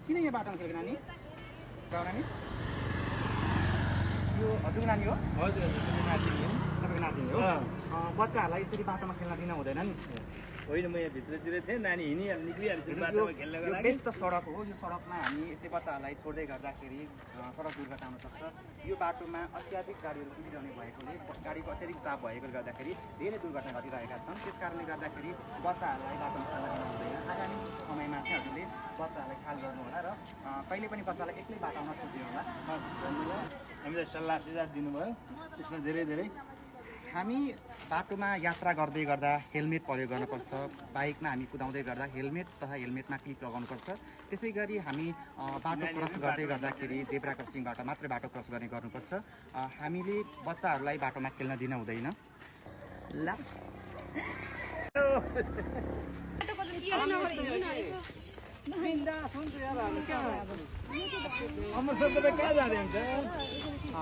किन यहाँ बाटोमा खेलेको नानी गाउँ नानी यो हजुरको नानी हो हजुर तपाईँको नाति हो बच्चाहरूलाई यसरी बाटोमा खेल्न दिन हुँदैन नि होइन म यहाँ भित्रतिर थिएँ नानी निक्लिहाल्छु यो बाटोमा खेल्नको यो लागि व्यस्त सडक हो यो सडकमा हामी यस्तै बच्चाहरूलाई छोड्दै गर्दाखेरि सडक दुर्घटना हुन सक्छ यो बाटोमा अत्याधिक गाडीहरू कुदिरहने भएकोले गाडीको अत्याधिक चाप भएकोले गर्दाखेरि धेरै दुर्घटना घटिरहेका छन् त्यस कारणले गर्दाखेरि बच्चाहरूलाई बाटोमा खेल्न दिन हुँदैन आगामी समयमा चाहिँ हजुरले बच्चाहरूलाई ख्याल गर्नु होला र कहिले पनि बच्चालाई एक्लै बाटो आउन छोड्दिनु होला धन्यवाद हामीलाई सल्लाह सुझाव दिनुभयो त्यसमा धेरै धेरै हामी बाटोमा यात्रा गर्दै गर्दा हेलमेट प्रयोग गर्नुपर्छ बाइकमा हामी कुदाउँदै गर्दा हेलमेट तथा हेलमेटमा क्लिप लगाउनुपर्छ त्यसै गरी हामी बाटो क्रस गर्दै गर्दाखेरि जेब्रा क्रसिङबाट मात्रै बाटो क्रस गर्ने गर्नुपर्छ हामीले बच्चाहरूलाई बाटोमा खेल्न दिन हुँदैन ल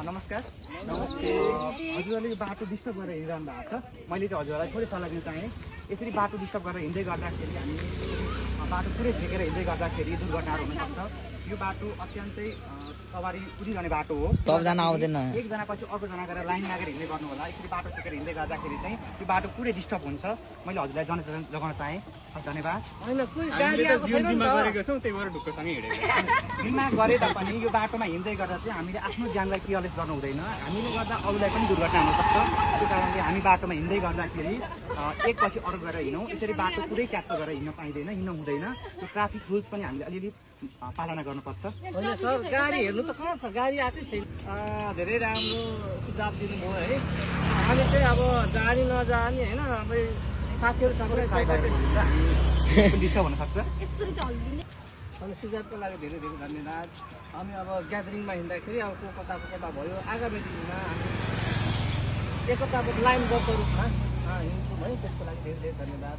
नमस्कार नमस्ते हजुरहरूले यो बाटो डिस्टर्ब गरेर हिँडिरहनु भएको छ मैले चाहिँ हजुरहरूलाई थोरै सल्लाह दिन चाहेँ यसरी बाटो डिस्टर्ब गरेर हिँड्दै गर्दाखेरि हामी बाटो पुरै झिकेर हिँड्दै गर्दाखेरि दुर्घटनाहरू हुनसक्छ यो बाटो अत्यन्तै सवारी कुदिरहने बाटो हो सबजना आउँदैन एकजना पछि अर्कोजना गरेर लाइन लागेर हिँड्दै गर्नु होला यसरी बाटो छेकेर हिँड्दै गर्दाखेरि चाहिँ यो बाटो पुरै डिस्टर्ब हुन्छ मैले हजुरलाई जनचेतना जगाउन चाहेँ धन्यवाद बिमा गरे तापनि यो बाटोमा हिँड्दै गर्दा चाहिँ हामीले आफ्नो ज्यानलाई केयरलेस गर्नु हुँदैन हामीले गर्दा अरूलाई पनि दुर्घटना हुनसक्छ त्यो कारणले हामी बाटोमा हिँड्दै गर्दाखेरि एक पछि अरू गरेर हिँडौँ यसरी बाटो पुरै क्याप्चर गरेर हिँड्न पाइँदैन हिँड्नु हुँदैन यो ट्राफिक रुल्स पनि हामीले अलिअलि पालना गर्नुपर्छ होइन सर गाडी हेर्नु त कहाँ छ गाडी आएकै छैन धेरै राम्रो सुझाव दिनुभयो है हामी चाहिँ अब जानी नजानी होइन अब साथीहरूसँग डिस्टर्ब हुनसक्छ अनि सुझावको लागि धेरै धेरै धन्यवाद हामी अब ग्यादरिङमा हिँड्दाखेरि अब को कता भयो आगामी दिनमा हामी एकताको लाइनबद्ध रूपमा हिँड्छौँ है त्यसको लागि धेरै धेरै धन्यवाद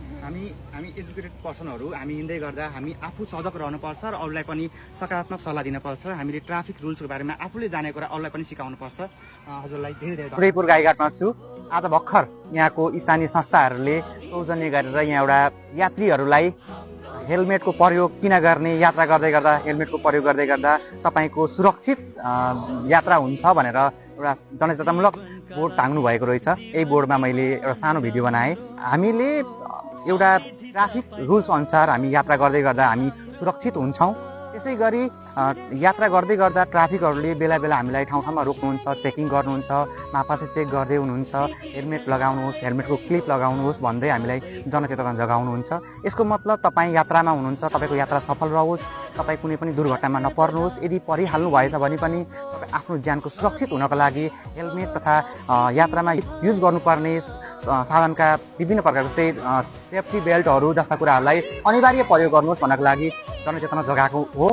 हामी एजुकेटेड पर्सनहरू हामी हिँड्दै गर्दा हामी आफू सजग रहनुपर्छ र अरूलाई पनि सकारात्मक सल्लाह दिनुपर्छ हामीले ट्राफिक रुल्सको बारेमा आफूले जानेको कुरा अरूलाई पनि सिकाउनुपर्छ हजुरलाई धेरै धेरै उदयपुर गाईघाटमा छु आज भर्खर यहाँको स्थानीय संस्थाहरूले सौजन्य गरेर यहाँ एउटा यात्रीहरूलाई हेलमेटको प्रयोग किन गर्ने यात्रा गर्दै गर्दा हेलमेटको प्रयोग गर्दै गर्दा तपाईँको सुरक्षित यात्रा हुन्छ भनेर एउटा जनचेतनामूलक बोर्ड टाङ्नु भएको रहेछ यही बोर्डमा मैले एउटा सानो भिडियो बनाएँ हामीले एउटा ट्राफिक रुल्स अनुसार हामी यात्रा गर्दै गर्दा हामी सुरक्षित हुन्छौँ त्यसै गरी यात्रा गर्दै गर्दा ट्राफिकहरूले बेला बेला हामीलाई ठाउँ ठाउँमा रोक्नुहुन्छ चेकिङ गर्नुहुन्छ मापासे चेक गर्दै हुनुहुन्छ हेलमेट लगाउनुहोस् हेलमेटको क्लिप लगाउनुहोस् भन्दै हामीलाई जनचेतना जगाउनुहुन्छ यसको मतलब तपाईँ यात्रामा हुनुहुन्छ तपाईँको यात्रा सफल रहोस् तपाईँ कुनै पनि दुर्घटनामा नपर्नुहोस् यदि परिहाल्नु भएछ भने पनि तपाईँ आफ्नो ज्यानको सुरक्षित हुनको लागि हेलमेट तथा यात्रामा युज गर्नुपर्ने साधनका विभिन्न प्रकार जस्तै सेफ्टी बेल्टहरू जस्ता कुराहरूलाई अनिवार्य प्रयोग गर्नुहोस् भन्नको लागि जनचेतना जगाएको हो।